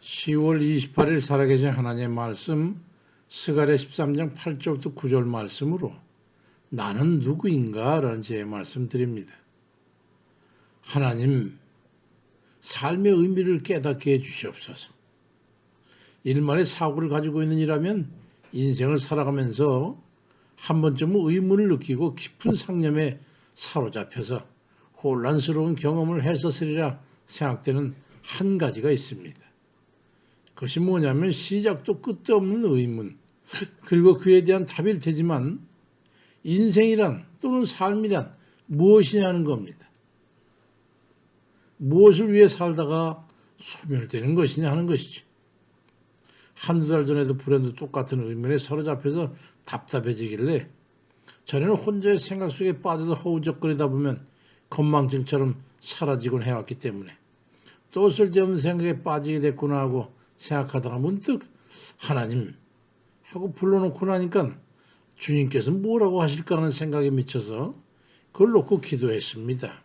10월 28일 살아계신 하나님의 말씀 스가랴 13장 8절부터 9절 말씀으로 나는 누구인가? 라는 제 말씀 드립니다. 하나님, 삶의 의미를 깨닫게 해주시옵소서. 일말의 사고를 가지고 있는 이라면 인생을 살아가면서 한 번쯤은 의문을 느끼고 깊은 상념에 사로잡혀서 혼란스러운 경험을 했었으리라 생각되는 한 가지가 있습니다. 그것이 뭐냐면 시작도 끝도 없는 의문, 그리고 그에 대한 답일 테지만 인생이란 또는 삶이란 무엇이냐는 겁니다. 무엇을 위해 살다가 소멸되는 것이냐 하는 것이죠. 한두 달 전에도 불현도 똑같은 의문에 사로잡혀서 답답해지길래 전에는 혼자의 생각 속에 빠져서 허우적거리다 보면 건망증처럼 사라지곤 해왔기 때문에 또 쓸데없는 생각에 빠지게 됐구나 하고 생각하다가 문득 하나님 하고 불러놓고 나니까 주님께서 뭐라고 하실까 하는 생각에 미쳐서 그걸 놓고 기도했습니다.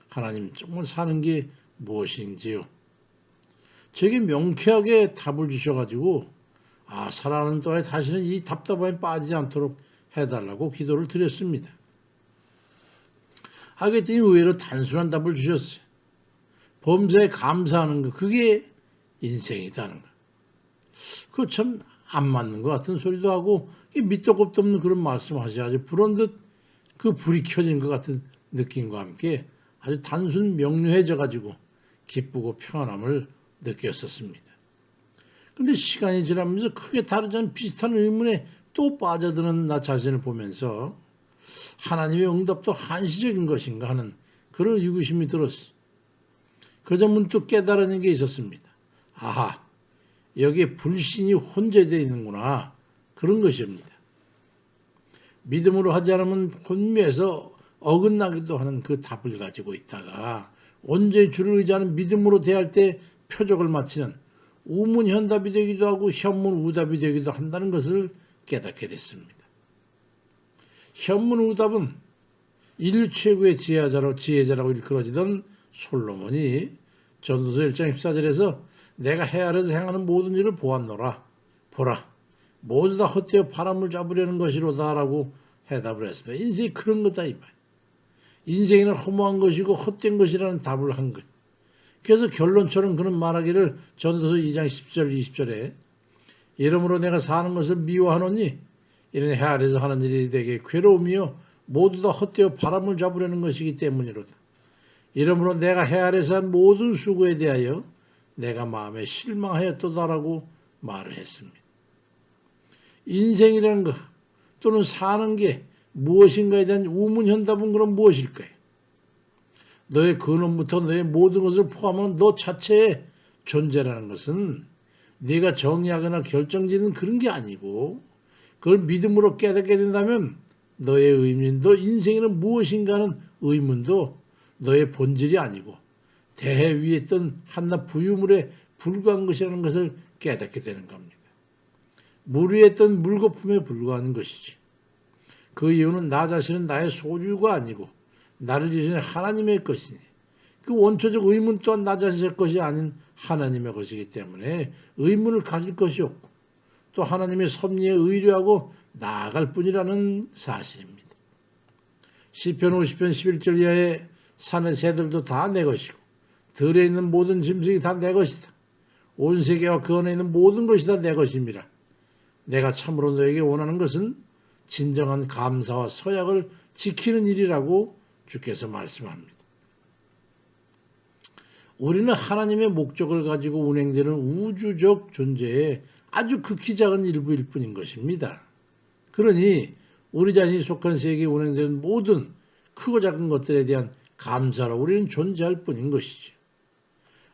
하나님, 정말 사는 게 무엇인지요? 제게 명쾌하게 답을 주셔가지고 살아가는 동안에 다시는 이 답답함에 빠지지 않도록 해달라고 기도를 드렸습니다. 그랬더니 의외로 단순한 답을 주셨어요. 범사에 감사하는 거, 그게 인생이다는 거. 그거 참 안 맞는 것 같은 소리도 하고 밑도 끝도 없는 그런 말씀하셔야지 불은 듯 그 불이 켜진 것 같은 느낌과 함께 아주 단순 명료해져 가지고 기쁘고 평안함을 느꼈었습니다. 그런데 시간이 지나면서 크게 다르지 않은 비슷한 의문에 또 빠져드는 나 자신을 보면서 하나님의 응답도 한시적인 것인가 하는 그런 의구심이 들었어요. 그저 문득 깨달은 게 있었습니다. 여기에 불신이 혼재되어 있는구나. 그런 것입니다. 믿음으로 하지 않으면 혼미해서 어긋나기도 하는 그 답을 가지고 있다가 온전히 주를 의지하는 믿음으로 대할 때 표적을 마치는 우문현답이 되기도 하고 현문우답이 되기도 한다는 것을 깨닫게 됐습니다. 현문우답은 인류 최고의 지혜자라고 일컬어지던 솔로몬이 전도서 1장 14절에서 내가 해 아래에서 행하는 모든 일을 보았노라. 보라, 모두 다 헛되어 바람을 잡으려는 것이로다 라고 해답을 했습니다. 인생이 그런 거다 이 말. 인생에는 허무한 것이고 헛된 것이라는 답을 한 거예요. 그래서 결론처럼 그는 말하기를 전도서 2장 10절 20절에 이러므로 내가 사는 것을 미워하노니 이는 해 아래에서 하는 일이 되게 괴로움이요 모두 다 헛되어 바람을 잡으려는 것이기 때문이로다. 이러므로 내가 해 아래에서 한 모든 수고에 대하여 내가 마음에 실망하였도다라고 말을 했습니다. 인생이라는 것 또는 사는 게 무엇인가에 대한 우문현답은 그럼 무엇일까요? 너의 근원부터 너의 모든 것을 포함하는 너 자체의 존재라는 것은 네가 정의하거나 결정짓는 그런 게 아니고 그걸 믿음으로 깨닫게 된다면 너의 의미, 너 인생에는 무엇인가 하는 의문도 너의 본질이 아니고 대해 위에 있던 한낱 부유물에 불과한 것이라는 것을 깨닫게 되는 겁니다. 물 위에 있던 물거품에 불과한 것이지. 그 이유는 나 자신은 나의 소유가 아니고 나를 지으신 하나님의 것이니 그 원초적 의문 또한 나 자신의 것이 아닌 하나님의 것이기 때문에 의문을 가질 것이 없고 또 하나님의 섭리에 의뢰하고 나아갈 뿐이라는 사실입니다. 시편 50편 11절 이하의 산의 새들도 다 내 것이고 들에 있는 모든 짐승이 다 내 것이다. 온 세계와 그 안에 있는 모든 것이 다 내 것입니다. 내가 참으로 너에게 원하는 것은 진정한 감사와 서약을 지키는 일이라고 주께서 말씀합니다. 우리는 하나님의 목적을 가지고 운행되는 우주적 존재의 아주 극히 작은 일부일 뿐인 것입니다. 그러니 우리 자신이 속한 세계에 운행되는 모든 크고 작은 것들에 대한 감사로 우리는 존재할 뿐인 것이죠.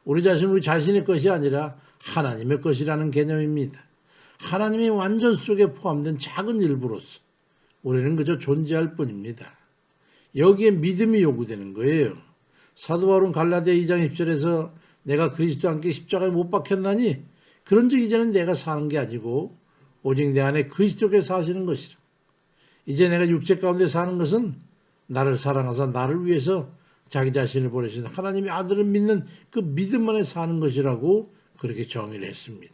우리 자신은 우리 자신의 것이 아니라 하나님의 것이라는 개념입니다. 하나님의 완전 속에 포함된 작은 일부로서 우리는 그저 존재할 뿐입니다. 여기에 믿음이 요구되는 거예요. 사도 바울은 갈라디아 2장 10절에서 내가 그리스도와 함께 십자가에 못 박혔나니 그런즉 이제는 내가 사는 게 아니고 오직 내 안에 그리스도께 사시는 것이라. 이제 내가 육체 가운데 사는 것은 나를 사랑하사 나를 위해서 자기 자신을 보내신 하나님의 아들을 믿는 그 믿음 안에 사는 것이라고 그렇게 정의를 했습니다.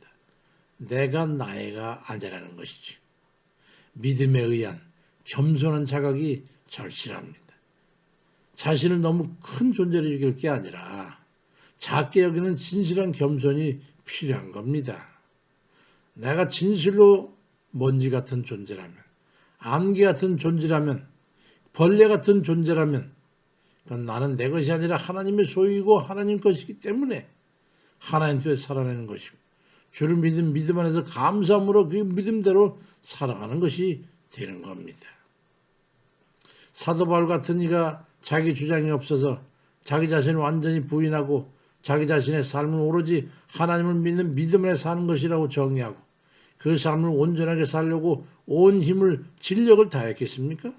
내가 나애가 아니라는 것이지. 믿음에 의한 겸손한 자각이 절실합니다. 자신을 너무 큰 존재로 여길 게 아니라 작게 여기는 진실한 겸손이 필요한 겁니다. 내가 진실로 먼지 같은 존재라면, 안개 같은 존재라면, 벌레 같은 존재라면, 그건 나는 내 것이 아니라 하나님의 소유이고 하나님 것이기 때문에 하나님 뜻에 살아내는 것이고, 주를 믿는 믿음 안에서 감사함으로 그 믿음대로 살아가는 것이 되는 겁니다. 사도 바울 같은 이가 자기 주장이 없어서 자기 자신을 완전히 부인하고 자기 자신의 삶은 오로지 하나님을 믿는 믿음 안에 사는 것이라고 정의하고 그 삶을 온전하게 살려고 온 힘을 진력을 다했겠습니까?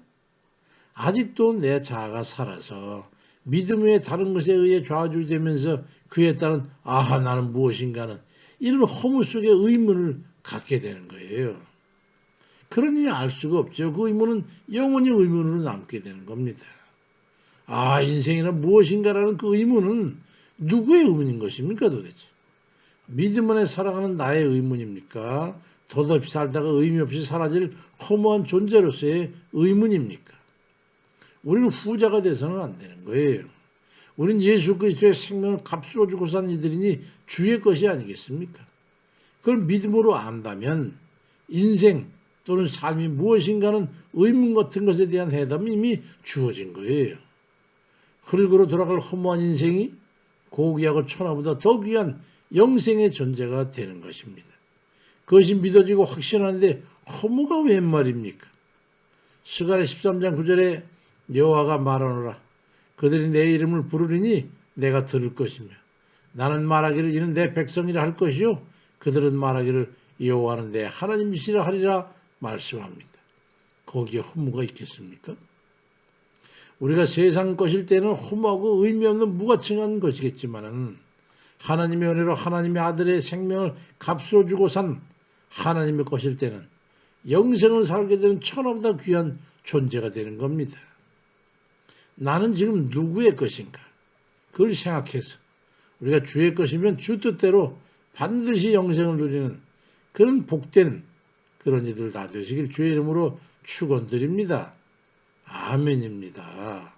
아직도 내 자아가 살아서 믿음 외에 다른 것에 의해 좌우되면서 그에 따른 아하 나는 무엇인가는 이런 허무 속의 의문을 갖게 되는 거예요. 그러니 알 수가 없죠. 그 의문은 영원히 의문으로 남게 되는 겁니다. 아, 인생이란 무엇인가라는 그 의문은 누구의 의문인 것입니까 도대체? 믿음 안에 살아가는 나의 의문입니까? 덧없이 살다가 의미 없이 사라질 허무한 존재로서의 의문입니까? 우리는 후자가 돼서는 안 되는 거예요. 우리는 예수 그리스도의 생명을 값으로 주고 산 이들이니 주의 것이 아니겠습니까? 그걸 믿음으로 안다면 인생 또는 삶이 무엇인가는 의문 같은 것에 대한 해답이 이미 주어진 거예요. 흙으로 돌아갈 허무한 인생이 고귀하고 천하보다 더 귀한 영생의 존재가 되는 것입니다. 그것이 믿어지고 확신하는데 허무가 웬 말입니까? 스가랴 13장 9절에 여호와가 말하노라. 그들이 내 이름을 부르리니 내가 들을 것이며 나는 말하기를 이는 내 백성이라 할 것이요 그들은 말하기를 여호와는 내 하나님이시라 하리라 말씀합니다. 거기에 허무가 있겠습니까? 우리가 세상 것일 때는 허무하고 의미 없는 무가칭한 것이겠지만은 하나님의 은혜로 하나님의 아들의 생명을 값으로 주고 산 하나님의 것일 때는 영생을 살게 되는 천하보다 귀한 존재가 되는 겁니다. 나는 지금 누구의 것인가? 그걸 생각해서 우리가 주의 것이면 주 뜻대로 반드시 영생을 누리는 그런 복된 그런 이들 다 되시길 주의 이름으로 축원드립니다. 아멘입니다.